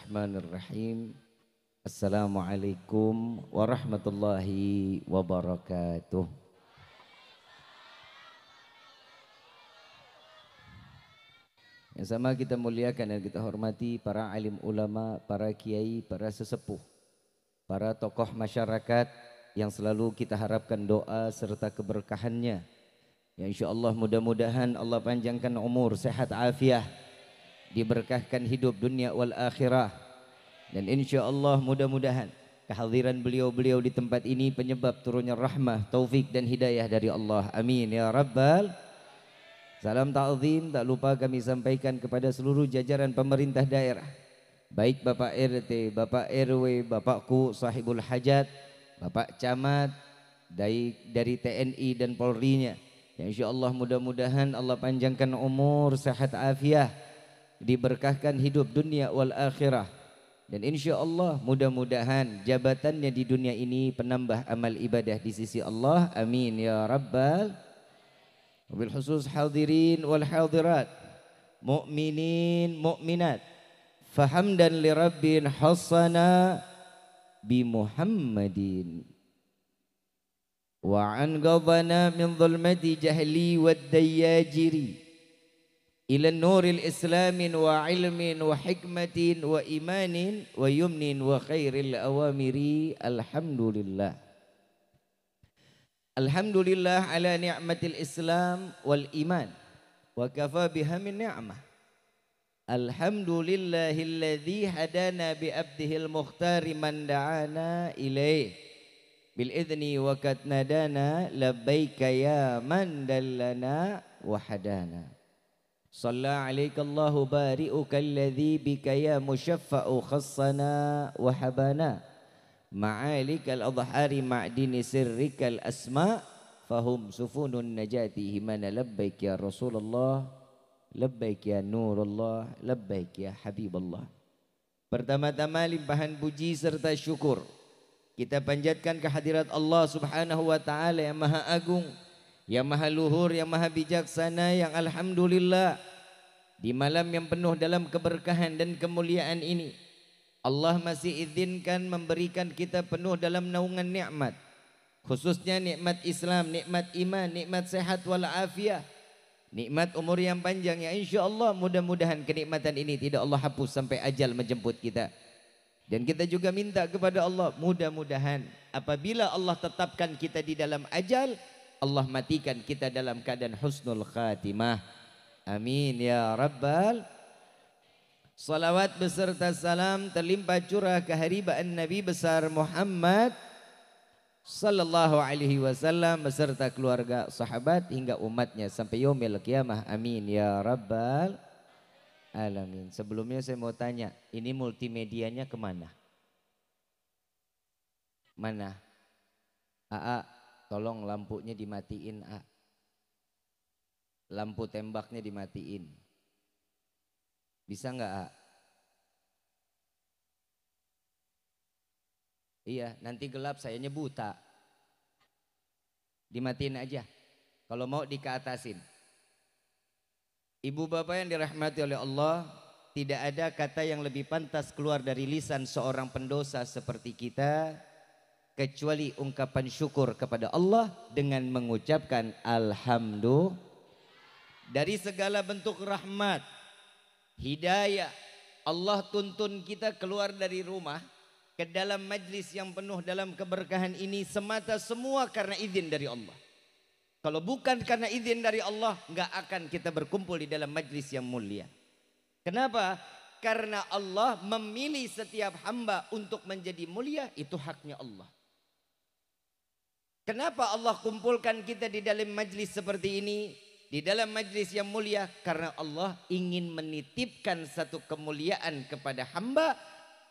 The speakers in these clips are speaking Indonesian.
Bismillahirrahmanirrahim. Assalamualaikum warahmatullahi wabarakatuh. Yang sama kita muliakan dan kita hormati para alim ulama, para kiai, para sesepuh, para tokoh masyarakat yang selalu kita harapkan doa serta keberkahannya. Ya insyaallah mudah-mudahan Allah panjangkan umur, sehat afiah, diberkahkan hidup dunia wal akhirah. Dan insyaallah mudah-mudahan kehadiran beliau-beliau di tempat ini penyebab turunnya rahmah, taufik dan hidayah dari Allah. Amin ya rabbal. Salam ta'zim tak lupa kami sampaikan kepada seluruh jajaran pemerintah daerah, baik Bapak RT, Bapak RW, Bapakku sahibul hajat, Bapak camat, dari TNI dan Polri-nya. Ya insyaallah mudah-mudahan Allah panjangkan umur, sehat afiah, diberkahkan hidup dunia wal akhirah. Dan insyaallah mudah-mudahan jabatannya di dunia ini penambah amal ibadah di sisi Allah. Amin ya rabbal. Wabil khusus hadirin wal hadirat, mu'minin mu'minat, fahamdan li rabbin hassana bi Muhammadin wa an ghadana min dhulmati jahli wad dayajiri ila nuril islamin wa ilmin wa hikmatin wa imanin wa yumnin wa khairil awamiri. Alhamdulillah. Alhamdulillah ala ni'matil Islam wal iman wa kafa biha min ni'mah. Alhamdulillahilladzi hadana bi abdihil mukhtari man da'ana ilaih bil idzni wa katnadana labbaika ya man dallana wa hadana. Shalla alaika Allahu bari'uka alladzi bika ya musyaffa'u khassana wa habana. Ma'alikal adhari ma'dini sirrikal asma fahum sufunun najati himana. Labbaik ya Rasulullah, labbaik ya Nurullah, labbaik ya Habibullah. Pertama-tama limpahan puji serta syukur kita panjatkan kehadirat Allah subhanahu wa ta'ala yang maha agung, yang maha luhur, yang maha bijaksana, yang alhamdulillah di malam yang penuh dalam keberkahan dan kemuliaan ini Allah masih izinkan memberikan kita penuh dalam naungan nikmat, khususnya nikmat Islam, nikmat iman, nikmat sehat wal afiah, nikmat umur yang panjang. Ya insyaallah mudah-mudahan kenikmatan ini tidak Allah hapus sampai ajal menjemput kita. Dan kita juga minta kepada Allah mudah-mudahan apabila Allah tetapkan kita di dalam ajal, Allah matikan kita dalam keadaan husnul khatimah. Amin ya rabbal. Salawat beserta salam terlimpah curah keharibaan Nabi besar Muhammad sallallahu alaihi wasallam beserta keluarga, sahabat hingga umatnya sampai yaumil qiyamah. Amin ya rabbal alamin. Sebelumnya saya mau tanya, ini multimedianya kemana? Mana? AA, tolong lampunya dimatiin. A, lampu tembaknya dimatiin. Bisa enggak, A? Iya, nanti gelap sayanya buta. Dimatiin aja. Kalau mau dikeatasin. Ibu bapak yang dirahmati oleh Allah, tidak ada kata yang lebih pantas keluar dari lisan seorang pendosa seperti kita kecuali ungkapan syukur kepada Allah dengan mengucapkan alhamdulillah. Dari segala bentuk rahmat, hidayah, Allah tuntun kita keluar dari rumah ke dalam majlis yang penuh dalam keberkahan ini semata semua karena izin dari Allah. Kalau bukan karena izin dari Allah, enggak akan kita berkumpul di dalam majlis yang mulia. Kenapa? Karena Allah memilih setiap hamba untuk menjadi mulia, itu haknya Allah. Kenapa Allah kumpulkan kita di dalam majlis seperti ini? Di dalam majlis yang mulia karena Allah ingin menitipkan satu kemuliaan kepada hamba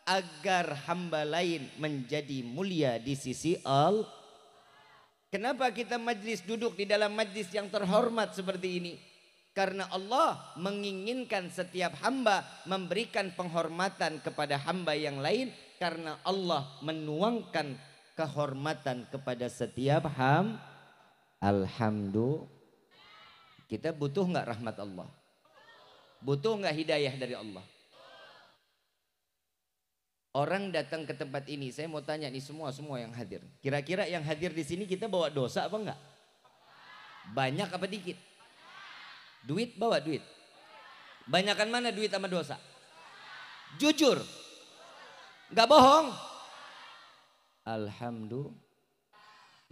agar hamba lain menjadi mulia di sisi Allah. Kenapa kita majlis duduk di dalam majlis yang terhormat seperti ini? Karena Allah menginginkan setiap hamba memberikan penghormatan kepada hamba yang lain, karena Allah menuangkan kehormatan kepada setiap hamba. Alhamdulillah. Kita butuh nggak rahmat Allah? Butuh nggak hidayah dari Allah? Orang datang ke tempat ini, saya mau tanya nih semua yang hadir. Kira-kira yang hadir di sini kita bawa dosa apa enggak? Banyak apa dikit? Duit bawa duit. Banyakan mana duit sama dosa? Jujur. Enggak bohong. Alhamdulillah.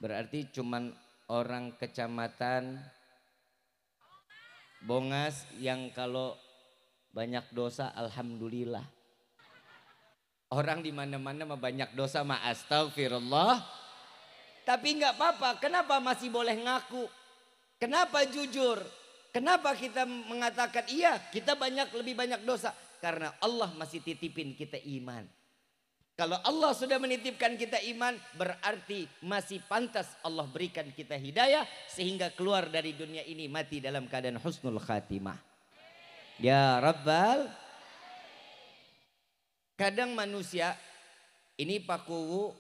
Berarti cuman orang kecamatan Bongas yang kalau banyak dosa alhamdulillah. Orang di mana-mana mah banyak dosa mah astagfirullah. Tapi nggak apa-apa. Kenapa masih boleh ngaku? Kenapa jujur? Kenapa kita mengatakan iya kita lebih banyak dosa? Karena Allah masih titipin kita iman. Kalau Allah sudah menitipkan kita iman, berarti masih pantas Allah berikan kita hidayah sehingga keluar dari dunia ini mati dalam keadaan husnul khatimah. Ya Rabbal. Kadang manusia ini Pak Kuwu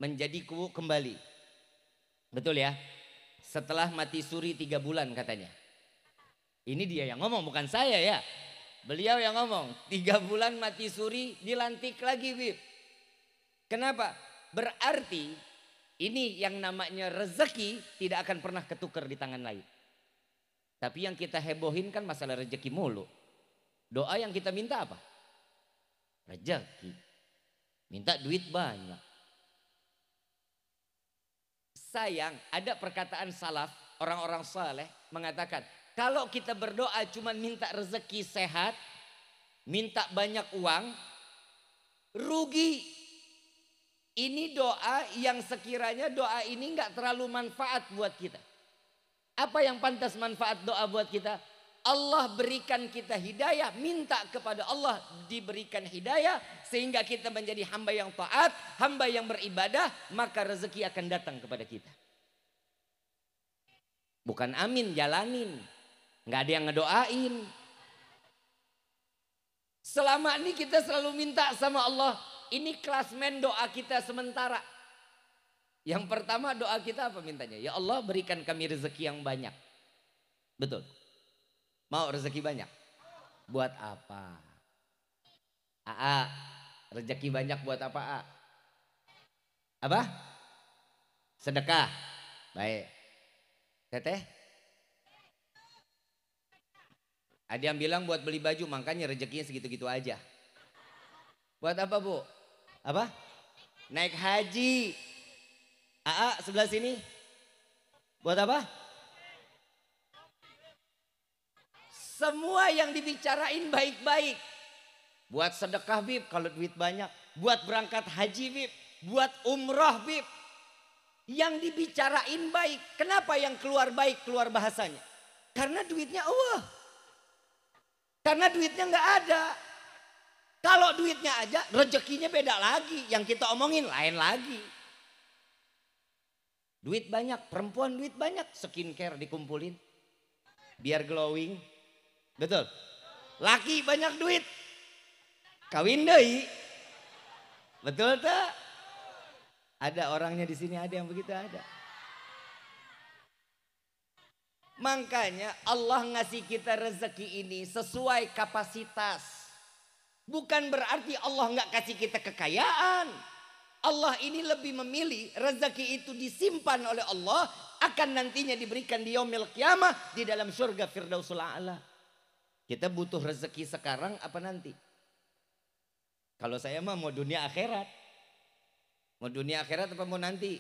menjadi kuwu kembali. Betul ya? Setelah mati suri 3 bulan katanya. Ini dia yang ngomong bukan saya ya. Beliau yang ngomong 3 bulan mati suri dilantik lagi Bib. Kenapa? Berarti ini yang namanya rezeki tidak akan pernah ketukar di tangan lain. Tapi yang kita hebohin kan masalah rezeki mulu. Doa yang kita minta apa? Rezeki. Minta duit banyak. Sayang ada perkataan salaf, orang-orang saleh mengatakan kalau kita berdoa cuma minta rezeki sehat, minta banyak uang, rugi. Ini doa yang sekiranya doa ini nggak terlalu manfaat buat kita. Apa yang pantas manfaat doa buat kita? Allah berikan kita hidayah, minta kepada Allah diberikan hidayah sehingga kita menjadi hamba yang taat, hamba yang beribadah, maka rezeki akan datang kepada kita. Bukan amin, jalanin. Nggak ada yang ngedoain. Selama ini kita selalu minta sama Allah. Ini klasmen doa kita sementara. Yang pertama doa kita apa mintanya? Ya Allah berikan kami rezeki yang banyak. Betul. Mau rezeki banyak? Buat apa? AA, rezeki banyak buat apa A? Apa? Sedekah. Baik. Teteh? Ada yang bilang buat beli baju, makanya rezekinya segitu-gitu aja. Buat apa Bu? Apa? Naik haji. AA sebelah sini. Buat apa? Semua yang dibicarain baik-baik. Buat sedekah Bib kalau duit banyak. Buat berangkat haji Bib. Buat umroh Bib. Yang dibicarain baik. Kenapa yang keluar baik keluar bahasanya? Karena duitnya Allah. Karena duitnya nggak ada. Kalau duitnya aja rezekinya beda lagi. Yang kita omongin lain lagi. Duit banyak, perempuan duit banyak. Skincare dikumpulin. Biar glowing. Betul. Laki banyak duit. Kawin deui. Betul tak? Ada orangnya di sini ada yang begitu ada. Makanya Allah ngasih kita rezeki ini sesuai kapasitas. Bukan berarti Allah nggak kasih kita kekayaan. Allah ini lebih memilih rezeki itu disimpan oleh Allah. Akan nantinya diberikan di yaumil qiyamah di dalam surga Firdausul A'la. Kita butuh rezeki sekarang apa nanti? Kalau saya mah mau dunia akhirat. Mau dunia akhirat apa mau nanti?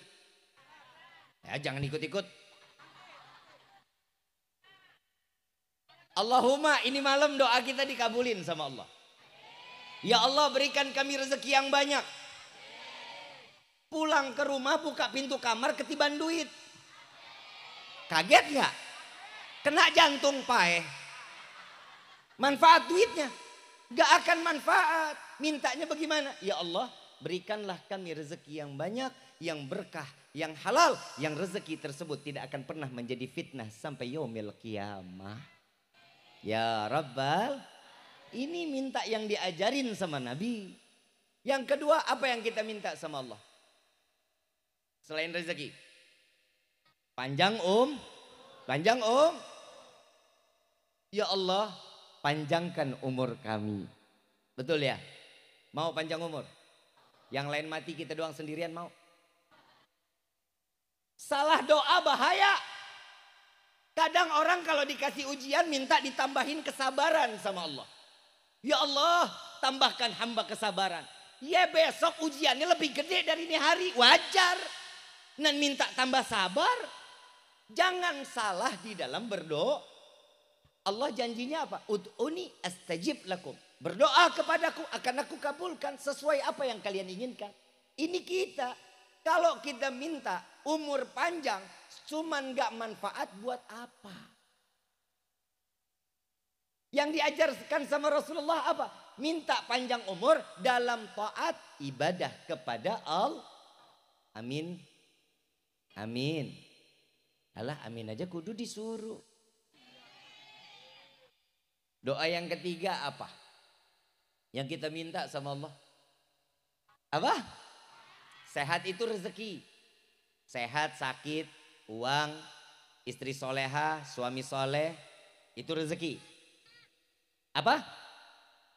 Ya jangan ikut-ikut. Allahumma ini malam doa kita dikabulin sama Allah. Ya Allah berikan kami rezeki yang banyak. Pulang ke rumah buka pintu kamar ketiban duit. Kaget gak? Kena jantung pae. Manfaat duitnya? Gak akan manfaat. Mintanya bagaimana? Ya Allah berikanlah kami rezeki yang banyak. Yang berkah, yang halal. Yang rezeki tersebut tidak akan pernah menjadi fitnah sampai yaumil qiyamah. Ya Rabbal, ini minta yang diajarin sama Nabi. Yang kedua, apa yang kita minta sama Allah? Selain rezeki. Panjang panjang Ya Allah, panjangkan umur kami. Betul ya? Mau panjang umur? Yang lain mati kita doang sendirian mau? Salah doa bahaya. Kadang orang kalau dikasih ujian minta ditambahin kesabaran sama Allah. Ya Allah, tambahkan hamba kesabaran. Ya besok ujiannya lebih gede dari ini hari, wajar. Dan minta tambah sabar. Jangan salah di dalam berdoa. Allah janjinya apa? Ud'uni astajib lakum. Berdoa kepadaku akan aku kabulkan sesuai apa yang kalian inginkan. Ini kita. Kalau kita minta umur panjang cuman gak manfaat buat apa? Yang diajarkan sama Rasulullah apa? Minta panjang umur dalam taat ibadah kepada Allah. Amin. Amin. Alah amin aja kudu disuruh. Doa yang ketiga apa? Yang kita minta sama Allah. Apa? Sehat itu rezeki. Sehat, sakit, uang, istri soleha, suami soleh. Itu rezeki. Apa?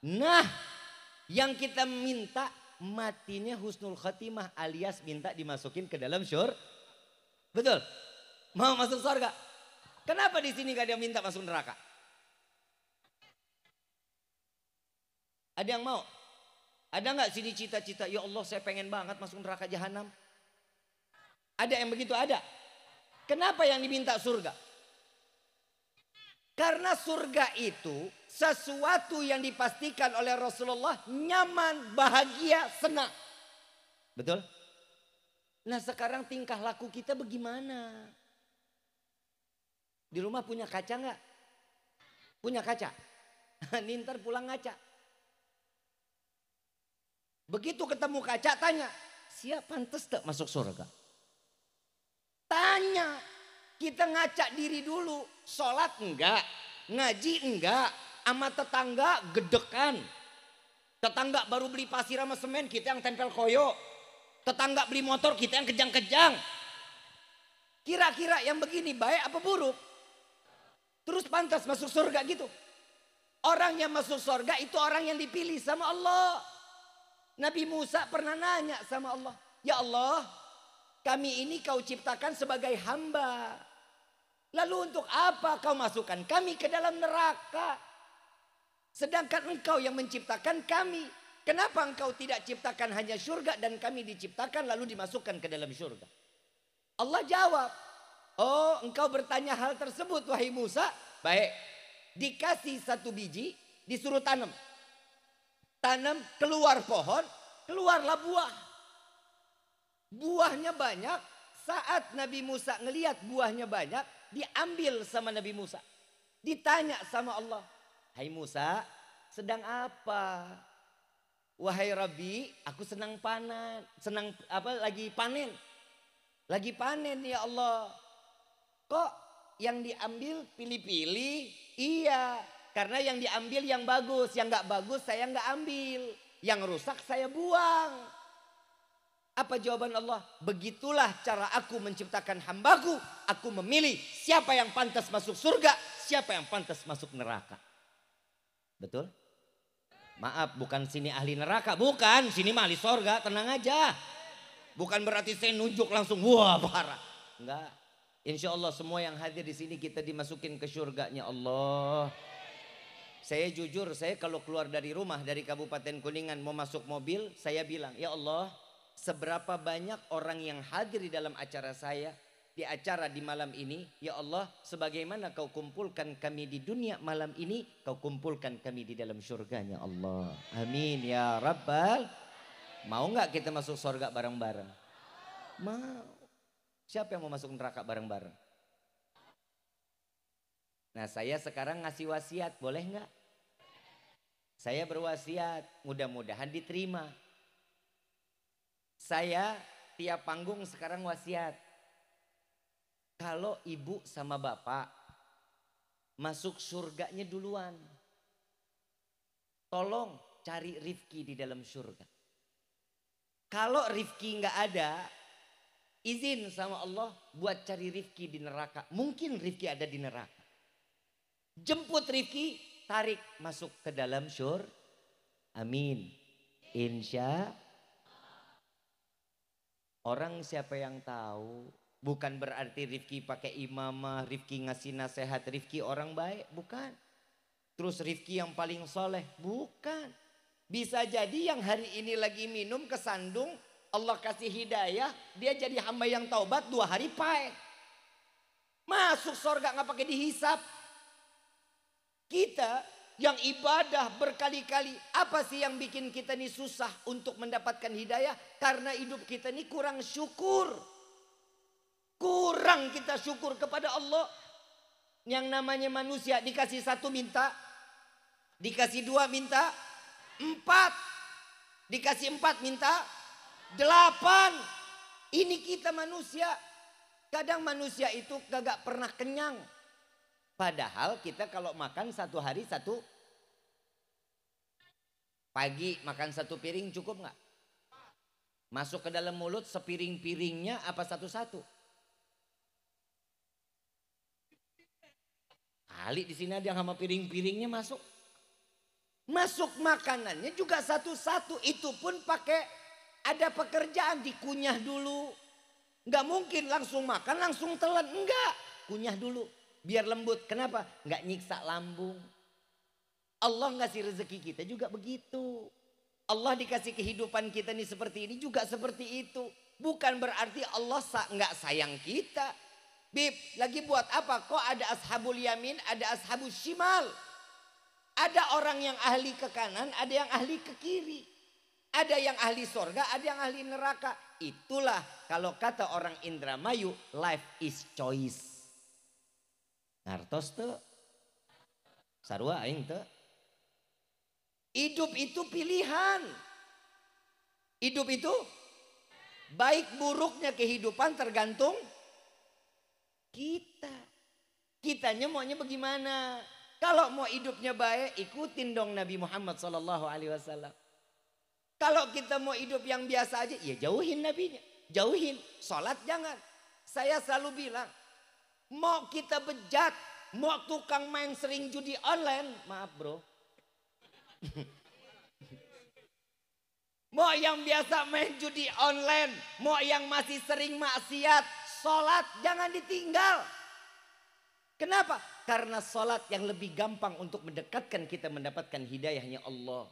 Nah, yang kita minta matinya husnul khatimah alias minta dimasukin ke dalam syurga. Betul? Mau masuk surga? Kenapa di sini gak ada yang minta masuk neraka? Ada yang mau? Ada nggak sini cita-cita? Ya Allah, saya pengen banget masuk neraka jahanam. Ada yang begitu? Ada. Kenapa yang diminta surga? Karena surga itu sesuatu yang dipastikan oleh Rasulullah nyaman, bahagia, senang. Betul? Nah sekarang tingkah laku kita bagaimana? Di rumah punya kaca nggak? Punya kaca? Nintar pulang ngaca. Begitu ketemu kaca tanya, siap pantas tak masuk surga? Tanya, kita ngaca diri dulu, sholat enggak, ngaji enggak, sama tetangga gedekan. Tetangga baru beli pasir sama semen, kita yang tempel koyo. Tetangga beli motor, kita yang kejang-kejang. Kira-kira yang begini baik apa buruk? Terus pantas masuk surga gitu? Orang yang masuk surga itu orang yang dipilih sama Allah. Nabi Musa pernah nanya sama Allah. Ya Allah, kami ini kau ciptakan sebagai hamba. Lalu untuk apa kau masukkan kami ke dalam neraka? Sedangkan engkau yang menciptakan kami. Kenapa engkau tidak ciptakan hanya surga dan kami diciptakan lalu dimasukkan ke dalam surga? Allah jawab. Oh engkau bertanya hal tersebut wahai Musa. Baik, dikasih satu biji disuruh tanam. Tanam, keluar pohon, keluarlah buah. Buahnya banyak. Saat Nabi Musa ngelihat buahnya banyak, diambil sama Nabi Musa. Ditanya sama Allah, hai Musa, sedang apa? Wahai Rabbi, aku senang panen. Senang apa? Lagi panen. Lagi panen ya Allah. Kok yang diambil pilih-pilih? Iya. Karena yang diambil yang bagus, yang gak bagus saya gak ambil. Yang rusak saya buang. Apa jawaban Allah? Begitulah cara aku menciptakan hambaku. Aku memilih siapa yang pantas masuk surga, siapa yang pantas masuk neraka. Betul? Maaf, bukan sini ahli neraka. Bukan, sini mah ahli surga, tenang aja. Bukan berarti saya nunjuk langsung, wah parah. Enggak. Insya Allah semua yang hadir di sini kita dimasukin ke surganya Allah. Saya jujur, saya kalau keluar dari rumah dari Kabupaten Kuningan mau masuk mobil, saya bilang, ya Allah, seberapa banyak orang yang hadir di dalam acara saya, di acara di malam ini, ya Allah, sebagaimana kau kumpulkan kami di dunia malam ini, kau kumpulkan kami di dalam surganya Allah. Amin ya Rabbal. Mau nggak kita masuk surga bareng-bareng? Mau. Siapa yang mau masuk neraka bareng-bareng? Nah saya sekarang ngasih wasiat, boleh nggak? Saya berwasiat, mudah-mudahan diterima. Saya tiap panggung sekarang wasiat. Kalau ibu sama bapak masuk surganya duluan. Tolong cari Rifki di dalam surga. Kalau Rifki nggak ada, izin sama Allah buat cari Rifki di neraka. Mungkin Rifki ada di neraka. Jemput Rifki, tarik masuk ke dalam surga. Amin. Insya. Orang siapa yang tahu? Bukan berarti Rifki pakai imamah, Rifki ngasih nasihat, Rifki orang baik, bukan. Terus Rifki yang paling soleh, bukan. Bisa jadi yang hari ini lagi minum kesandung, Allah kasih hidayah, dia jadi hamba yang taubat 2 hari pahit. Masuk surga nggak pakai dihisap. Kita yang ibadah berkali-kali, apa sih yang bikin kita ini susah untuk mendapatkan hidayah? Karena hidup kita ini kurang syukur. Kurang kita syukur kepada Allah. Yang namanya manusia dikasih 1 minta, dikasih 2 minta, 4, dikasih 4 minta, 8. Ini kita manusia. Kadang manusia itu kagak pernah kenyang. Padahal kita kalau makan 1 hari 1, pagi makan 1 piring cukup nggak? Masuk ke dalam mulut sepiring-piringnya apa satu-satu? Kali di sini ada yang sama piring-piringnya masuk. Masuk makanannya juga satu-satu, itu pun pakai ada pekerjaan, dikunyah dulu. Nggak mungkin langsung makan langsung telan, enggak. Kunyah dulu. Biar lembut. Kenapa? Nggak nyiksa lambung. Allah ngasih rezeki kita juga begitu. Allah dikasih kehidupan kita nih seperti ini juga seperti itu. Bukan berarti Allah nggak sayang kita. Bib, lagi buat apa? Kok ada ashabul yamin, ada ashabul shimal. Ada orang yang ahli ke kanan, ada yang ahli ke kiri. Ada yang ahli sorga, ada yang ahli neraka. Itulah kalau kata orang Indramayu, life is choice. Ngartos tuh. Sarua aing tuh. Hidup itu pilihan. Hidup itu baik buruknya kehidupan tergantung kita. Kitanya maunya bagaimana? Kalau mau hidupnya baik, ikutin dong Nabi Muhammad SAW. Kalau kita mau hidup yang biasa aja, ya jauhin nabinya. Jauhin, sholat jangan. Saya selalu bilang, mau kita bejat, mau tukang main sering judi online, maaf bro. Mau yang biasa main judi online, mau yang masih sering maksiat, sholat jangan ditinggal. Kenapa? Karena sholat yang lebih gampang untuk mendekatkan kita mendapatkan hidayahnya Allah.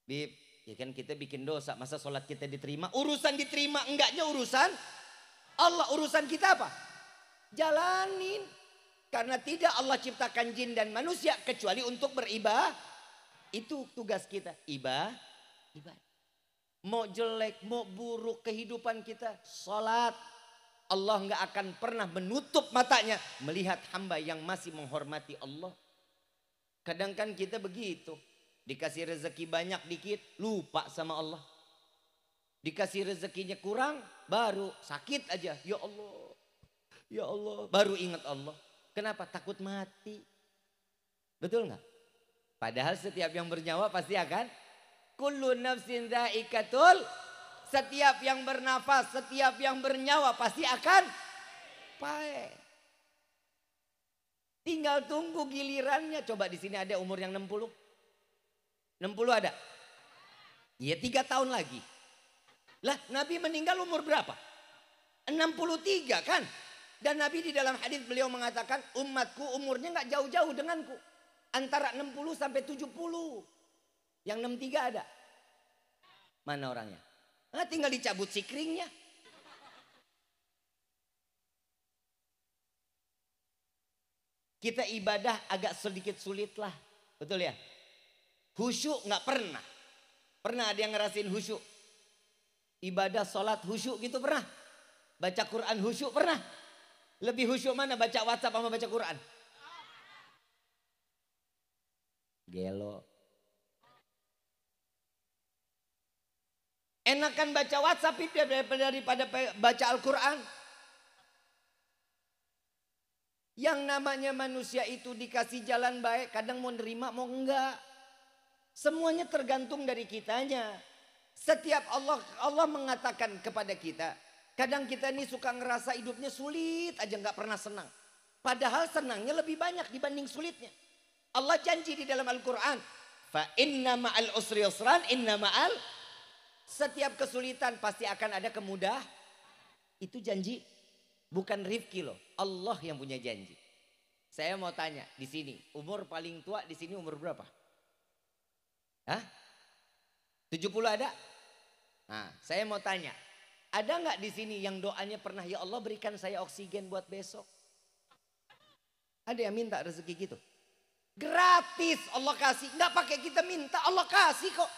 Bib, ya kan kita bikin dosa, masa sholat kita diterima? Urusan diterima enggaknya urusan Allah, urusan kita apa? Jalanin. Karena tidak Allah ciptakan jin dan manusia kecuali untuk beribadah. Itu tugas kita, ibadah. Mau jelek, mau buruk kehidupan kita, sholat. Allah nggak akan pernah menutup matanya melihat hamba yang masih menghormati Allah. Kadang kan kita begitu. Dikasih rezeki banyak dikit, lupa sama Allah. Dikasih rezekinya kurang, baru sakit aja. Ya Allah, ya Allah, baru ingat Allah. Kenapa? Takut mati. Betul nggak? Padahal setiap yang bernyawa pasti akan. Kullu nafsin dha'iqatul. Setiap yang bernafas, setiap yang bernyawa pasti akan pahit. Tinggal tunggu gilirannya. Coba di sini ada umur yang 60. 60 ada? Iya 3 tahun lagi. Lah Nabi meninggal umur berapa? 63 kan? Dan Nabi di dalam hadis beliau mengatakan umatku umurnya nggak jauh-jauh denganku. Antara 60 sampai 70. Yang 63 ada? Mana orangnya? Nah, tinggal dicabut sikringnya. Kita ibadah agak sedikit sulit lah. Betul ya? Khusyuk nggak pernah. Pernah ada yang ngerasain khusyuk? Ibadah sholat khusyuk gitu pernah? Baca Quran khusyuk pernah? Lebih khusyuk mana baca WhatsApp sama baca Quran? Gelo. Enakan baca WhatsApp itu daripada baca Al-Quran. Yang namanya manusia itu dikasih jalan baik, kadang mau nerima mau enggak. Semuanya tergantung dari kitanya. Setiap Allah mengatakan kepada kita, kadang kita ini suka ngerasa hidupnya sulit aja nggak pernah senang. Padahal senangnya lebih banyak dibanding sulitnya. Allah janji di dalam Al-Quran, Fa inna ma'al usri yusran, inna ma'al. Setiap kesulitan pasti akan ada kemudahan. Itu janji, bukan Rifki loh. Allah yang punya janji. Saya mau tanya di sini, umur paling tua di sini umur berapa? Hah? 70 ada? Nah, saya mau tanya, ada nggak di sini yang doanya pernah, ya Allah berikan saya oksigen buat besok? Ada yang minta rezeki gitu? Gratis Allah kasih, nggak pakai kita minta, Allah kasih kok.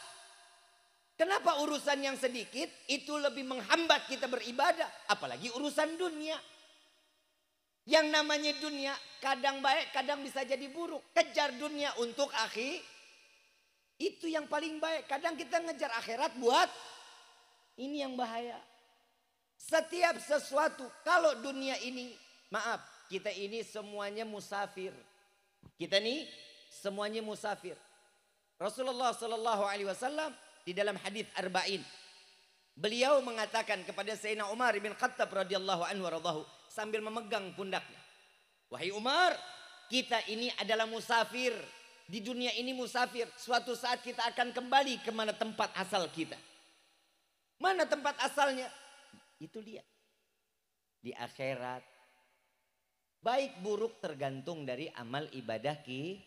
Kenapa urusan yang sedikit itu lebih menghambat kita beribadah, apalagi urusan dunia. Yang namanya dunia kadang baik, kadang bisa jadi buruk. Kejar dunia untuk akhir, itu yang paling baik. Kadang kita ngejar akhirat buat, ini yang bahaya. Setiap sesuatu, kalau dunia ini, maaf, kita ini semuanya musafir. Kita nih semuanya musafir. Rasulullah Sallallahu Alaihi Wasallam di dalam hadis Arba'in, beliau mengatakan kepada Sayyidina Umar bin Khattab radhiyallahu anhu radhahu sambil memegang pundaknya, wahai Umar, kita ini adalah musafir. Di dunia ini musafir. Suatu saat kita akan kembali ke mana tempat asal kita. Mana tempat asalnya? Itu dia di akhirat. Baik buruk tergantung dari amal ibadah ki.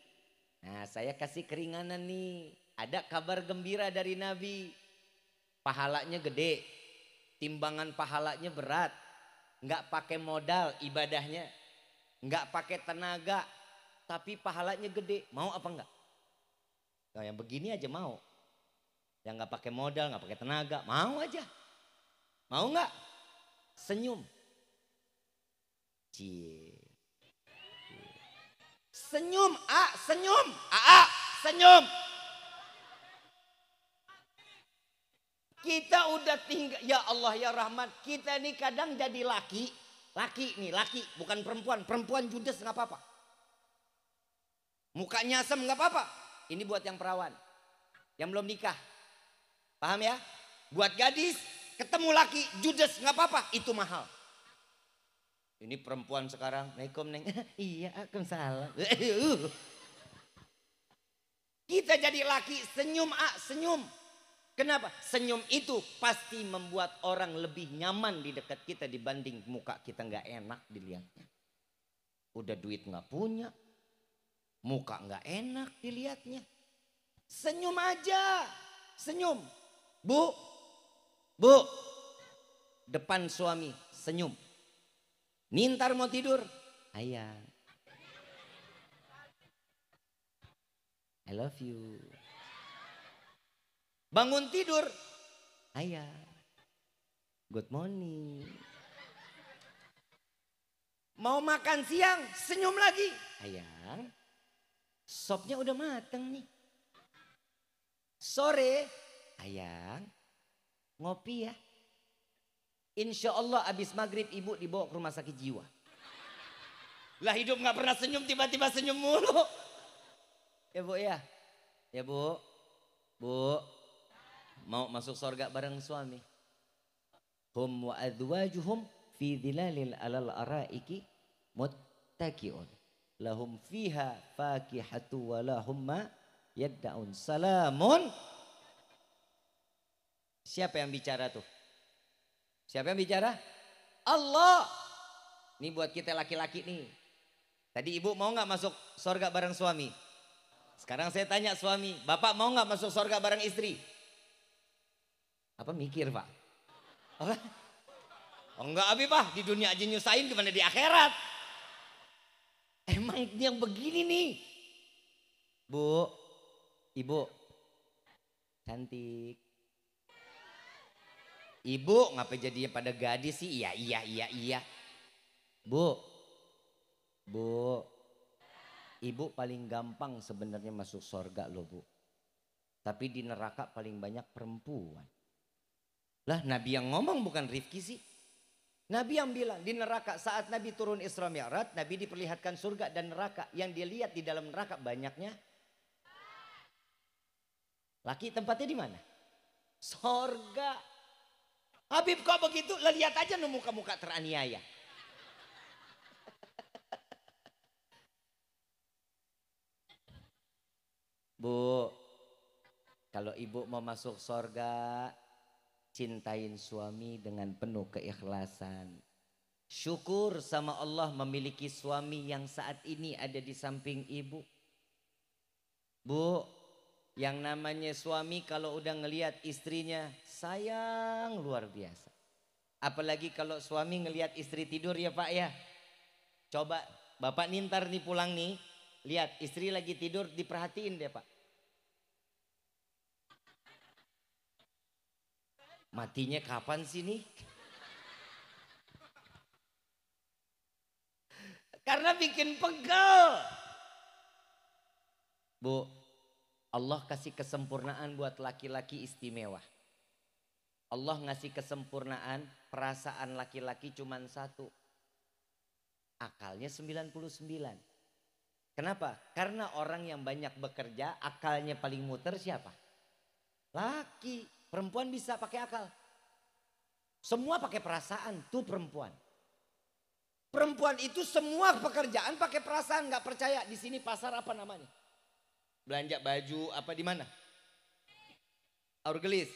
Nah, saya kasih keringanan nih. Ada kabar gembira dari Nabi. Pahalanya gede. Timbangan pahalanya berat. Nggak pakai modal ibadahnya. Nggak pakai tenaga. Tapi pahalanya gede. Mau apa enggak? Nah, yang begini aja mau. Yang nggak pakai modal, nggak pakai tenaga. Mau aja. Mau nggak? Senyum. Cie. Senyum, senyum, senyum. Kita udah tinggal, ya Allah ya Rahman. Kita nih kadang jadi laki nih, laki bukan perempuan. Perempuan judes nggak apa-apa. Mukanya asem nggak apa-apa. Ini buat yang perawan, yang belum nikah, paham ya? Buat gadis ketemu laki judes nggak apa-apa, itu mahal. Ini perempuan sekarang, Assalamualaikum Neng. Iya, Waalaikumsalam. Kita jadi laki senyum, senyum. Kenapa? Senyum itu pasti membuat orang lebih nyaman di dekat kita dibanding muka kita nggak enak dilihatnya. Udah duit nggak punya, muka nggak enak dilihatnya. Senyum aja, senyum. Bu, depan suami senyum. Nintar mau tidur, ayah, I love you. Bangun tidur, ayah, good morning. Mau makan siang, senyum lagi, ayah, sopnya udah mateng nih. Sore, ayah, ngopi ya. Insya Allah abis maghrib ibu dibawa ke rumah sakit jiwa. Lah hidup gak pernah senyum, tiba-tiba senyum mulu. Ya bu ya. Ya bu. Bu. Mau masuk surga bareng suami. Hum wa adwajuhum fi dhilalil alal araiki muttaki'un. Lahum fiha fakihatu wa lahum ma yadda'un. Salamun. Siapa yang bicara tuh? Siapa yang bicara? Allah. Ini buat kita laki-laki nih. Tadi ibu mau nggak masuk surga bareng suami? Sekarang saya tanya suami, bapak mau nggak masuk surga bareng istri? Apa mikir pak? Apa? Oh enggak abi pak, di dunia aja nyusahin gimana di akhirat? Emang yang begini nih. Bu, ibu, cantik. Ibu ngapa jadinya pada gadis sih? Iya. Bu. Ibu paling gampang sebenarnya masuk surga loh bu. Tapi di neraka paling banyak perempuan. Lah Nabi yang ngomong bukan Rifki sih. Nabi yang bilang di neraka saat Nabi turun Isra Mi'raj. Nabi diperlihatkan surga dan neraka. Yang dilihat di dalam neraka banyaknya. Laki tempatnya di mana? Surga. Habib kok begitu? Lihat aja nih muka-muka teraniaya. Bu, Kalau ibu mau masuk sorga, cintain suami dengan penuh keikhlasan. Syukur sama Allah memiliki suami yang saat ini ada di samping ibu. Bu, yang namanya suami kalau udah ngelihat istrinya sayang luar biasa. Apalagi kalau suami ngelihat istri tidur ya Pak ya. Coba Bapak nintar nih pulang nih, lihat istri lagi tidur diperhatiin deh Pak. Matinya kapan sih nih? Karena bikin pegel. Bu, Allah kasih kesempurnaan buat laki-laki istimewa. Allah ngasih kesempurnaan, perasaan laki-laki cuma satu. Akalnya 99. Kenapa? Karena orang yang banyak bekerja, akalnya paling muter siapa? Laki. Perempuan bisa pakai akal. Semua pakai perasaan, tuh perempuan. Perempuan itu semua pekerjaan pakai perasaan, nggak percaya. Di sini pasar apa namanya? Belanja baju apa di mana? Aurgelis.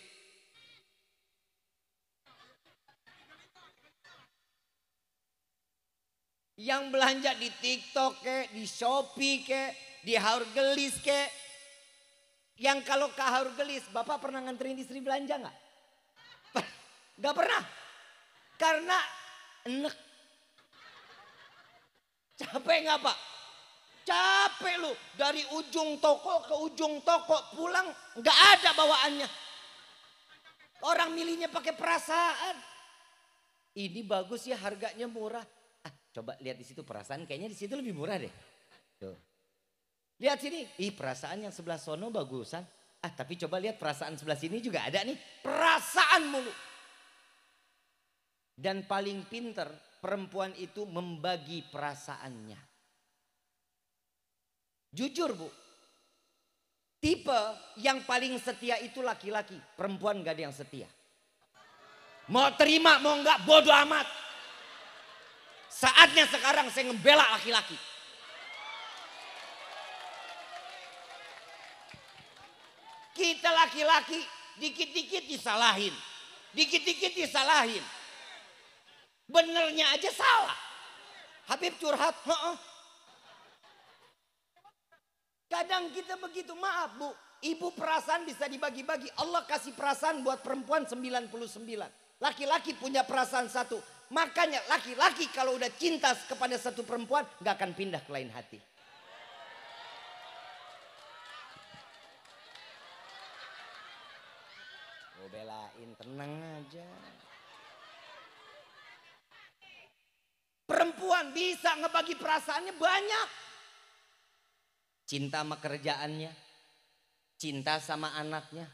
Yang belanja di TikTok kek, di Shopee kek, di Aurgelis kek. Yang kalau ke Aurgelis, Bapak pernah nganterin istri belanja nggak? Nggak pernah. Karena enek. Capek nggak Pak? Capek lu. Dari ujung toko ke ujung toko pulang nggak ada bawaannya. Orang milihnya pakai perasaan. Ini bagus ya harganya murah. Coba lihat di situ perasaan kayaknya di situ lebih murah deh. Tuh. Lihat sini, perasaan yang sebelah sono bagusan. Tapi coba lihat perasaan sebelah sini juga ada nih. Perasaan mulu. Dan paling pinter perempuan itu membagi perasaannya. Jujur Bu. Tipe yang paling setia itu laki-laki. Perempuan gak ada yang setia. Mau terima mau enggak bodoh amat. Saatnya sekarang saya ngebela laki-laki. Kita laki-laki dikit-dikit disalahin. Dikit-dikit disalahin. Benernya aja salah. Habib curhat. Kadang kita begitu, maaf Bu. Ibu perasaan bisa dibagi-bagi. Allah kasih perasaan buat perempuan 99. Laki-laki punya perasaan satu. Makanya laki-laki kalau udah cinta kepada satu perempuan gak akan pindah ke lain hati. Belain, tenang aja. Perempuan bisa ngebagi perasaannya banyak. Cinta sama kerjaannya, cinta sama anaknya,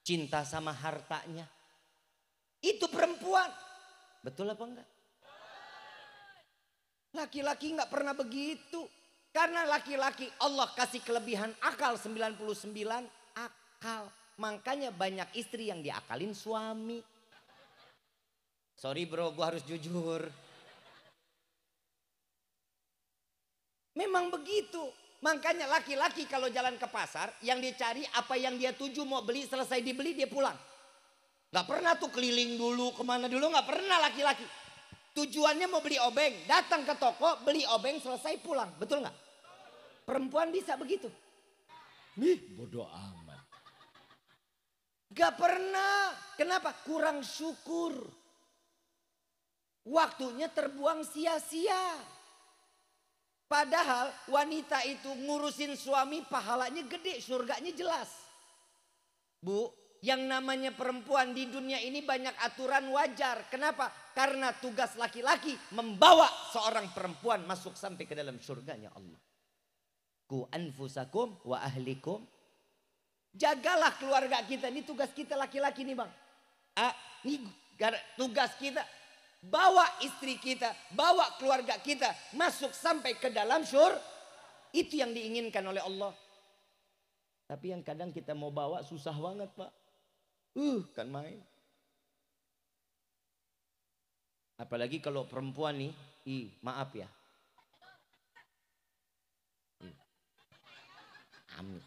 cinta sama hartanya. Itu perempuan. Betul apa enggak? Laki-laki enggak pernah begitu. Karena laki-laki Allah kasih kelebihan akal 99 akal. Makanya banyak istri yang diakalin suami. Sorry bro, gue harus jujur. Memang begitu. Makanya laki-laki kalau jalan ke pasar, yang dicari apa yang dia tuju mau beli, selesai dibeli dia pulang. Gak pernah tuh keliling dulu, kemana dulu, gak pernah laki-laki. Tujuannya mau beli obeng, datang ke toko, beli obeng, selesai pulang. Betul gak? Perempuan bisa begitu. Bodoh amat. Gak pernah. Kenapa? Kurang syukur. Waktunya terbuang sia-sia. Padahal wanita itu ngurusin suami pahalanya gede, surganya jelas. Bu, yang namanya perempuan di dunia ini banyak aturan wajar. Kenapa? Karena tugas laki-laki membawa seorang perempuan masuk sampai ke dalam surganya Allah. Ku anfusakum wa ahlikum. Jagalah keluarga kita. Ini tugas kita laki-laki nih bang. Ini tugas kita. Bawa istri kita, bawa keluarga kita masuk sampai ke dalam surga. Itu yang diinginkan oleh Allah. Tapi yang kadang kita mau bawa susah banget pak. Kan main. Apalagi kalau perempuan nih, maaf ya. Amit.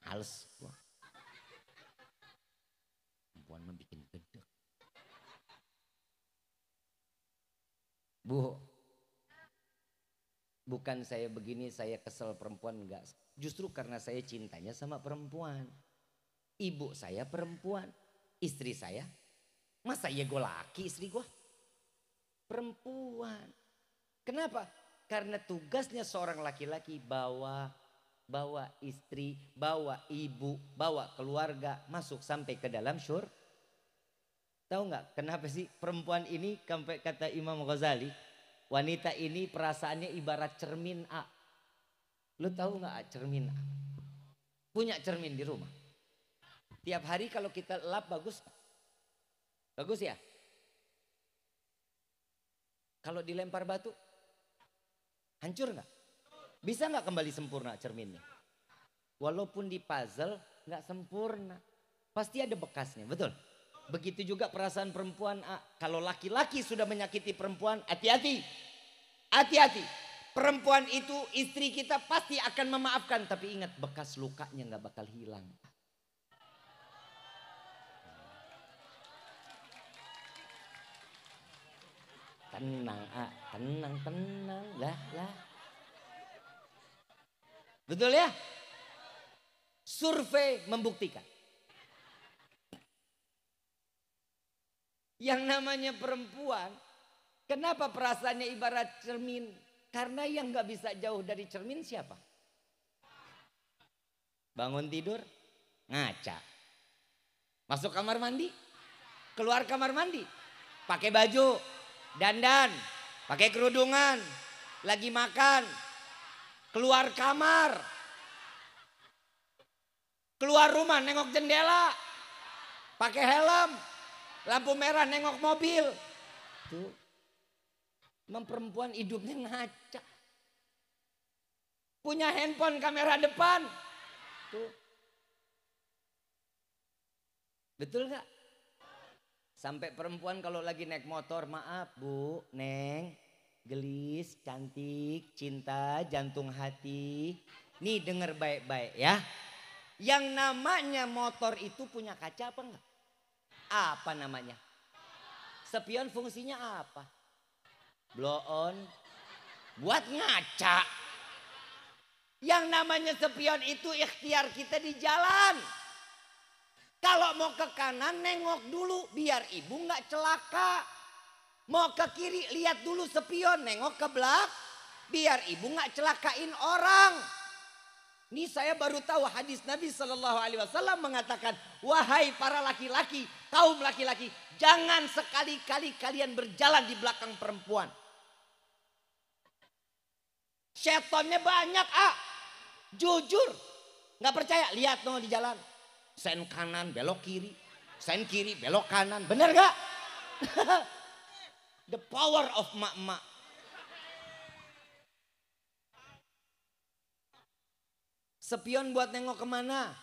Males gua. Perempuan mah bikin gede. Bu, bukan saya begini saya kesel perempuan, enggak. Justru karena saya cintanya sama perempuan. Ibu saya perempuan, istri saya. Masa iya gue laki, istri gue perempuan. Kenapa? Karena tugasnya seorang laki-laki bawa istri, bawa ibu, bawa keluarga masuk sampai ke dalam syurga. Tahu nggak kenapa sih perempuan ini, sampai kata Imam Ghazali, wanita ini perasaannya ibarat cermin A. Lu tahu nggak cermin A? Punya cermin di rumah. Tiap hari kalau kita lap bagus, bagus ya. Kalau dilempar batu, hancur nggak? Bisa nggak kembali sempurna cerminnya? Walaupun di puzzle nggak sempurna, pasti ada bekasnya, betul? Begitu juga perasaan perempuan. Kalau laki-laki sudah menyakiti perempuan, hati-hati. Hati-hati. Perempuan itu istri kita pasti akan memaafkan. Tapi ingat, bekas lukanya gak bakal hilang. Tenang, tenang. Lah. Betul ya? Survei membuktikan. Yang namanya perempuan, kenapa perasaannya ibarat cermin? Karena yang gak bisa jauh dari cermin siapa? Bangun tidur, ngaca. Masuk kamar mandi, keluar kamar mandi. Pakai baju, dandan, pakai kerudungan, lagi makan, keluar kamar. Keluar rumah, nengok jendela, pakai helm. Lampu merah nengok mobil. Tuh. Memang perempuan hidupnya ngaca. Punya handphone kamera depan. Tuh. Betul gak? Sampai perempuan kalau lagi naik motor, maaf bu, neng, gelis, cantik, cinta, jantung hati. Nih denger baik-baik ya. Yang namanya motor itu punya kaca apa enggak? Apa namanya? Spion fungsinya apa? Blow on. Buat ngaca. Yang namanya spion itu ikhtiar kita di jalan. Kalau mau ke kanan nengok dulu biar ibu nggak celaka. Mau ke kiri lihat dulu spion, nengok ke belakang biar ibu nggak celakain orang. Ini saya baru tahu hadis Nabi Shallallahu Alaihi Wasallam mengatakan, wahai para laki-laki, kaum laki-laki, jangan sekali-kali kalian berjalan di belakang perempuan. Setannya banyak jujur, nggak percaya, lihat no di jalan, sen kanan belok kiri, sen kiri belok kanan, bener gak? The power of mak-mak. Spion buat nengok kemana?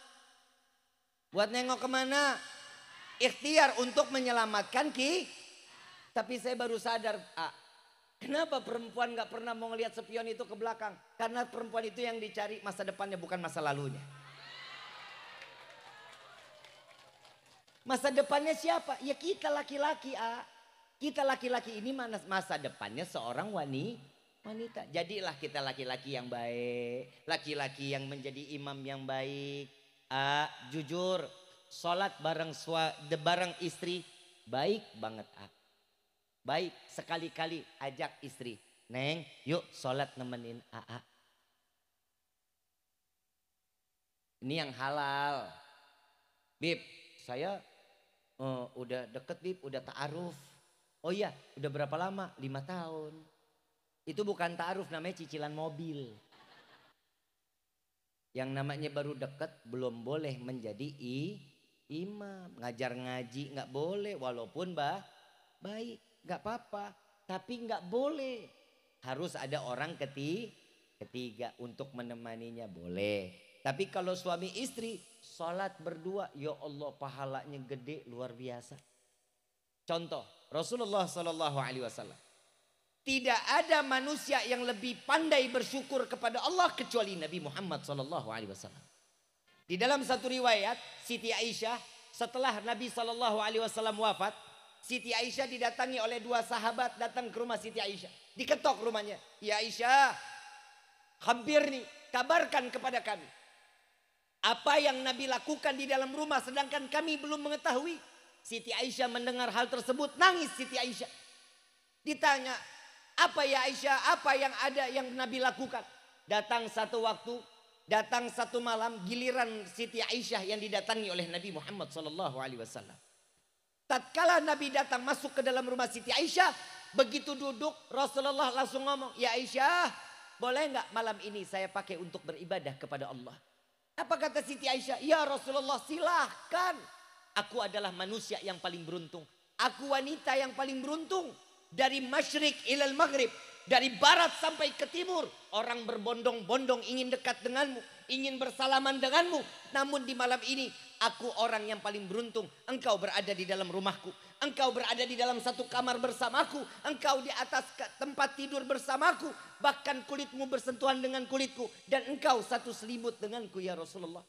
Buat nengok kemana? Ikhtiar untuk menyelamatkan Tapi saya baru sadar, kenapa perempuan gak pernah mau ngelihat spion itu ke belakang? Karena perempuan itu yang dicari masa depannya, bukan masa lalunya. Masa depannya siapa? Ya kita laki-laki. Kita laki-laki ini masa depannya seorang wanita. Jadilah kita laki-laki yang baik, laki-laki yang menjadi imam yang baik. Jujur, sholat bareng istri baik banget. Baik, sekali-kali ajak istri, neng yuk sholat nemenin AA. Ini yang halal. Bib, saya udah deket Bib, udah ta'aruf. Oh iya, udah berapa lama? 5 tahun. Itu bukan ta'aruf, namanya cicilan mobil. Yang namanya baru deket belum boleh menjadi imam. Ngajar ngaji nggak boleh, walaupun baik, nggak apa-apa. Tapi nggak boleh. Harus ada orang ketiga untuk menemaninya, boleh. Tapi kalau suami istri sholat berdua, ya Allah pahalanya gede luar biasa. Contoh Rasulullah Sallallahu Alaihi Wasallam. Tidak ada manusia yang lebih pandai bersyukur kepada Allah kecuali Nabi Muhammad Sallallahu Alaihi Wasallam. Di dalam satu riwayat, Siti Aisyah setelah Nabi SAW wafat, Siti Aisyah didatangi oleh dua sahabat datang ke rumah Siti Aisyah. Diketok rumahnya. Ya Aisyah, hampir nih, kabarkan kepada kami. Apa yang Nabi lakukan di dalam rumah sedangkan kami belum mengetahui. Siti Aisyah mendengar hal tersebut, nangis Siti Aisyah. Ditanya, apa ya Aisyah, apa yang ada yang Nabi lakukan? Datang satu waktu, datang satu malam, giliran Siti Aisyah yang didatangi oleh Nabi Muhammad SAW. Tatkala Nabi datang masuk ke dalam rumah Siti Aisyah, begitu duduk Rasulullah langsung ngomong, ya Aisyah, boleh nggak malam ini saya pakai untuk beribadah kepada Allah? Apa kata Siti Aisyah? Ya Rasulullah, silahkan. Aku adalah manusia yang paling beruntung. Aku wanita yang paling beruntung. Dari masyrik ilal maghrib. Dari barat sampai ke timur. Orang berbondong-bondong ingin dekat denganmu. Ingin bersalaman denganmu. Namun di malam ini aku orang yang paling beruntung. Engkau berada di dalam rumahku. Engkau berada di dalam satu kamar bersamaku. Engkau di atas tempat tidur bersamaku. Bahkan kulitmu bersentuhan dengan kulitku. Dan engkau satu selimut denganku ya Rasulullah.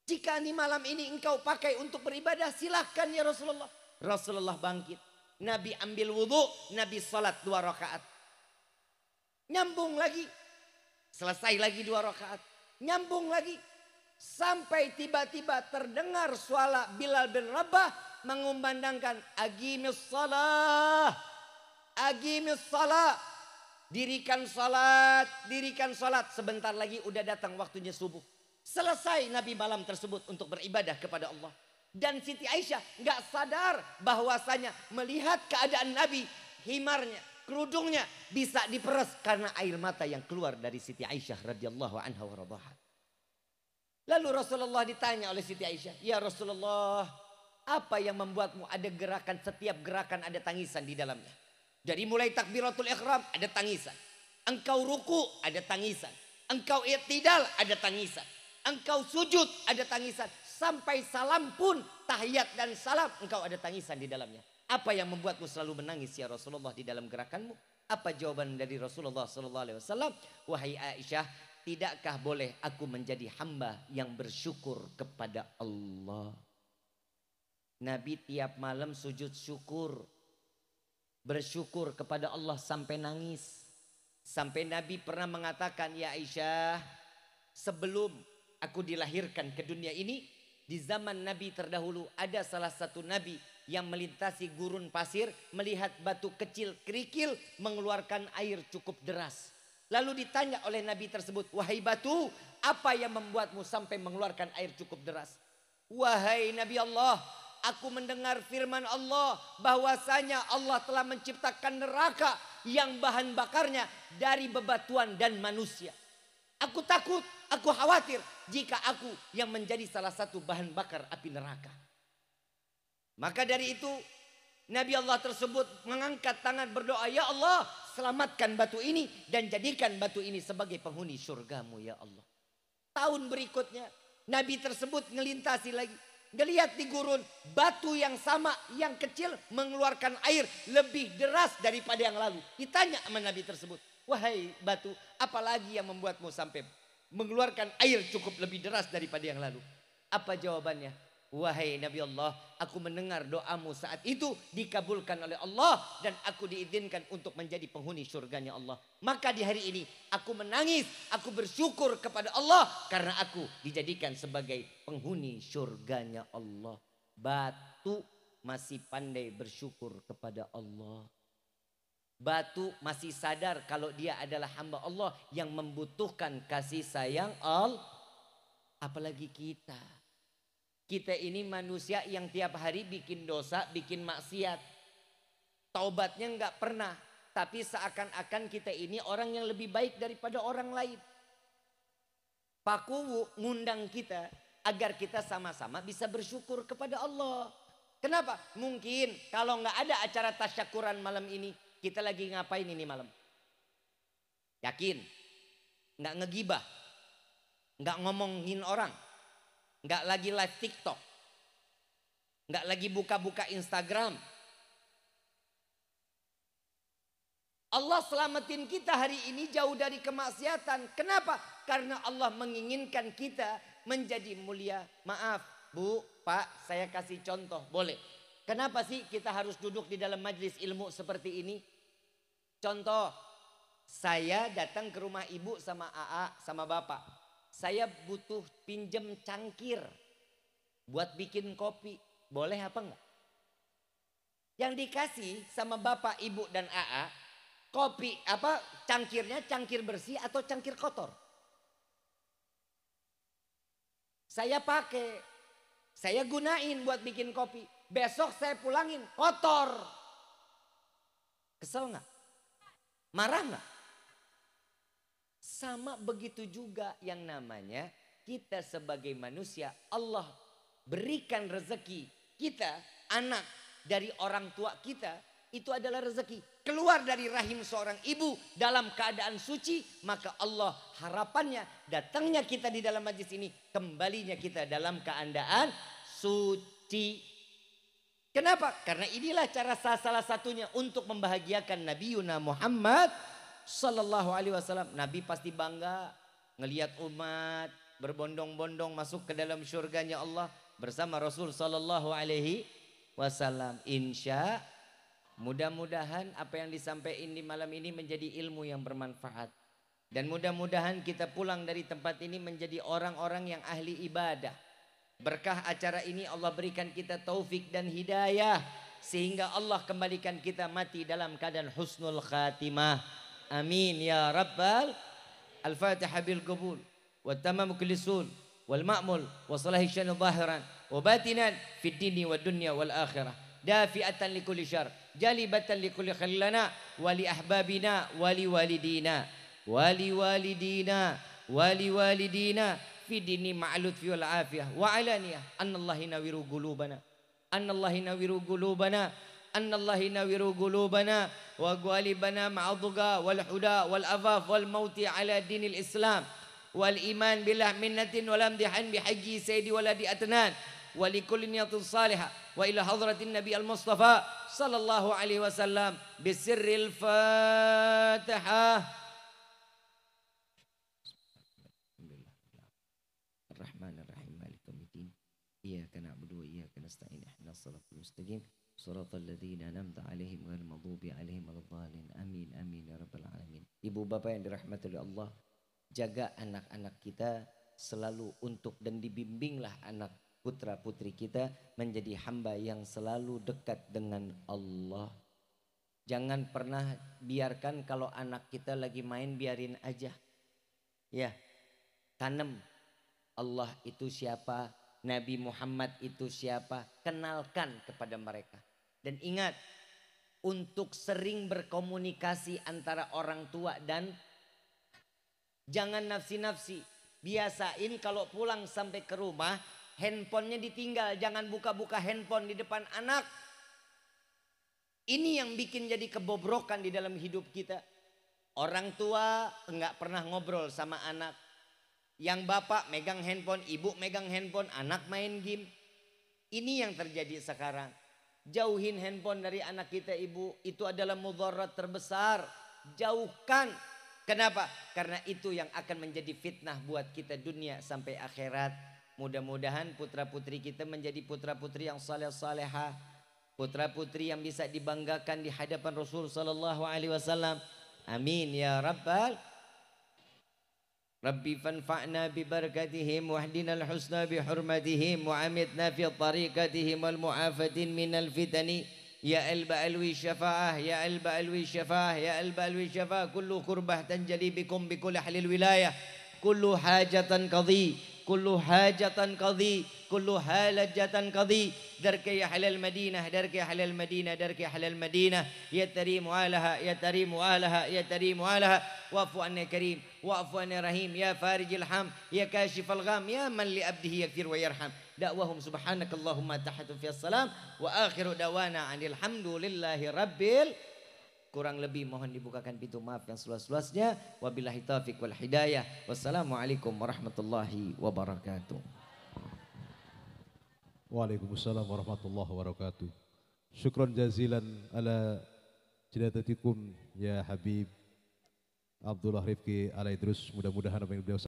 Jika di malam ini engkau pakai untuk beribadah, silahkan ya Rasulullah. Rasulullah bangkit. Nabi ambil wudhu. Nabi salat 2 rakaat. Nyambung lagi. Selesai lagi 2 rakaat. Nyambung lagi. Sampai tiba-tiba terdengar suara Bilal bin Rabah mengumandangkan aqimis salah. Aqimis salah. Dirikan salat. Dirikan salat. Sebentar lagi udah datang waktunya subuh. Selesai Nabi malam tersebut untuk beribadah kepada Allah. Dan Siti Aisyah gak sadar bahwasanya melihat keadaan Nabi, himarnya, kerudungnya bisa diperas karena air mata yang keluar dari Siti Aisyah radhiyallahu anha wa radhaha. Lalu Rasulullah ditanya oleh Siti Aisyah, ya Rasulullah, apa yang membuatmu ada gerakan, setiap gerakan ada tangisan di dalamnya? Dari mulai takbiratul ihram ada tangisan. Engkau ruku ada tangisan. Engkau i'tidal ada tangisan. Engkau sujud ada tangisan. Sampai salam pun, tahiyat dan salam, engkau ada tangisan di dalamnya. Apa yang membuatmu selalu menangis ya Rasulullah di dalam gerakanmu? Apa jawaban dari Rasulullah SAW? Wahai Aisyah, tidakkah boleh aku menjadi hamba yang bersyukur kepada Allah? Nabi tiap malam sujud syukur. Bersyukur kepada Allah sampai nangis. Sampai Nabi pernah mengatakan, ya Aisyah, sebelum aku dilahirkan ke dunia ini, di zaman Nabi terdahulu ada salah satu Nabi yang melintasi gurun pasir, melihat batu kecil kerikil mengeluarkan air cukup deras. Lalu ditanya oleh Nabi tersebut, wahai batu, apa yang membuatmu sampai mengeluarkan air cukup deras? Wahai Nabi Allah, aku mendengar firman Allah bahwasanya Allah telah menciptakan neraka yang bahan bakarnya dari bebatuan dan manusia. Aku takut, aku khawatir jika aku yang menjadi salah satu bahan bakar api neraka. Maka dari itu Nabi Allah tersebut mengangkat tangan berdoa, ya Allah, selamatkan batu ini dan jadikan batu ini sebagai penghuni surgamu ya Allah. Tahun berikutnya Nabi tersebut ngelintasi lagi. Ngelihat di gurun batu yang sama yang kecil mengeluarkan air lebih deras daripada yang lalu. Ditanya sama Nabi tersebut, wahai batu, apalagi yang membuatmu sampai mengeluarkan air cukup lebih deras daripada yang lalu? Apa jawabannya? Wahai Nabi Allah, aku mendengar doamu saat itu dikabulkan oleh Allah dan aku diizinkan untuk menjadi penghuni surganya Allah. Maka di hari ini aku menangis, aku bersyukur kepada Allah karena aku dijadikan sebagai penghuni surganya Allah. Batu masih pandai bersyukur kepada Allah. Batu masih sadar kalau dia adalah hamba Allah yang membutuhkan kasih sayang Allah. Apalagi kita. Kita ini manusia yang tiap hari bikin dosa, bikin maksiat. Taubatnya nggak pernah. Tapi seakan-akan kita ini orang yang lebih baik daripada orang lain. Pak Kuwu ngundang kita agar kita sama-sama bisa bersyukur kepada Allah. Kenapa? Mungkin kalau nggak ada acara tasyakuran malam ini, kita lagi ngapain ini malam? Yakin? Nggak ngegibah, nggak ngomongin orang, nggak lagi live TikTok, nggak lagi buka-buka Instagram. Allah selamatin kita hari ini jauh dari kemaksiatan. Kenapa? Karena Allah menginginkan kita menjadi mulia. Maaf Bu, Pak, saya kasih contoh, boleh. Kenapa sih kita harus duduk di dalam majelis ilmu seperti ini? Contoh, saya datang ke rumah ibu sama AA sama bapak. Saya butuh pinjem cangkir buat bikin kopi. Boleh apa enggak? Yang dikasih sama bapak, ibu dan AA, kopi apa cangkirnya cangkir bersih atau cangkir kotor? Saya pakai, saya gunain buat bikin kopi. Besok saya pulangin kotor. Kesel nggak? Marah nggak? Sama begitu juga yang namanya kita sebagai manusia, Allah berikan rezeki kita, anak dari orang tua kita, itu adalah rezeki. Keluar dari rahim seorang ibu dalam keadaan suci, maka Allah harapannya datangnya kita di dalam majlis ini, kembalinya kita dalam keadaan suci. Kenapa? Karena inilah cara salah satunya untuk membahagiakan Nabi Yuna Muhammad Sallallahu Alaihi Wasallam. Nabi pasti bangga ngelihat umat berbondong-bondong masuk ke dalam surganya Allah bersama Rasul Sallallahu Alaihi Wasallam. Insya mudah-mudahan apa yang disampaikan di malam ini menjadi ilmu yang bermanfaat. Dan mudah-mudahan kita pulang dari tempat ini menjadi orang-orang yang ahli ibadah. Berkah acara ini Allah berikan kita taufik dan hidayah. Sehingga Allah kembalikan kita mati dalam keadaan husnul khatimah. Amin ya Rabbal. Al-Fatihah bil qabul. Wa tamamu kulisul. Wal ma'mul. Wa salahi syanu zahiran. Wa batinan. Fid dini wa dunya wal akhirah. Dafi'atan li kulli syar. Jalibatan li kulli khallana. Wali ahbabina. Wali walidina. Wali walidina. Wali walidina. Fi dini ma'alud fi wal afiyah. Wa alaniyah. Annallahi nawiru gulubana. Annallahi nawiru gulubana. Annallahi nawiru gulubana. Wa gualibana ma'adhuga wal huda wal afaf wal mauti ala dinil Islam. Wal iman billah minnatin wal amdihan bihaji sayyidi waladi atnan. Wa likulli niyatin salihah. Wa ila hadratin Nabi al-Mustafa sallallahu alaihi wasallam. Bisirril Fatihah. Ar-Rahmanir-Rahim Maliki Yaumiddin. Iyyaka na'budu wa iyyaka nasta'in. Ihdinas siratal mustaqim. Siratal ladzina an'amta 'alaihim ghairil maghdubi 'alaihim waladdallin. Amin amin ya rabbal alamin. Ibu bapak yang dirahmati oleh Allah, jaga anak-anak kita selalu untuk dan dibimbinglah anak putra putri kita menjadi hamba yang selalu dekat dengan Allah. Jangan pernah biarkan kalau anak kita lagi main biarin aja. Ya, tanam Allah itu siapa, Nabi Muhammad itu siapa, kenalkan kepada mereka. Dan ingat, untuk sering berkomunikasi antara orang tua dan jangan nafsi-nafsi. Biasain kalau pulang sampai ke rumah, handphonenya ditinggal. Jangan buka-buka handphone di depan anak. Ini yang bikin jadi kebobrokan di dalam hidup kita. Orang tua enggak pernah ngobrol sama anak. Yang bapak megang handphone, ibu megang handphone, anak main game. Ini yang terjadi sekarang. Jauhin handphone dari anak kita ibu. Itu adalah mudarat terbesar. Jauhkan. Kenapa? Karena itu yang akan menjadi fitnah buat kita dunia sampai akhirat. Mudah-mudahan putra putri kita menjadi putra putri yang saleh-salehah. Putra putri yang bisa dibanggakan di hadapan Rasul sallallahu alaihi wasallam. Amin ya rabbal. Rabbi fanfa'na bi barakatihim wahdina al-husna bi hurmatihim wa amitna fi tariqatihim wal mu'afatin minal fitani. Ya alba alwi syafa'ah, ya alba alwi syafa'ah, ya alba alwi syafa'ah. Kullu kurbah tanjali bikum bikul ahlil wilayah. Kullu hajatan qadhi, kullu hajatan qadhi, kullu halajatan qadhi. Darka ya halal Madinah, darka ya halal Madinah, darka ya halal Madinah. Ya tarimu alaha, ya tarimu alaha, ya tarimu alaha. Wa'fu anna karim, wa'fu anna rahim. Ya farijil ham, ya kashifal gham. Ya man li abdihi yakfir wa yarham. Da'wahum subhanakallahumma tahatu fi assalam. Wa akhiru dawana anil hamdulillahi rabbil. Kurang lebih mohon dibukakan pintu maaf yang seluas-luasnya. Wabillahi taufiq wal hidayah. Wassalamualaikum warahmatullahi wabarakatuh. Waalaikumsalam warahmatullahi wabarakatuh. Syukran jazilan ala Jidatatikum ya Habib Abdullah Rifki Alaidrus, mudah-mudahan apa yang beliau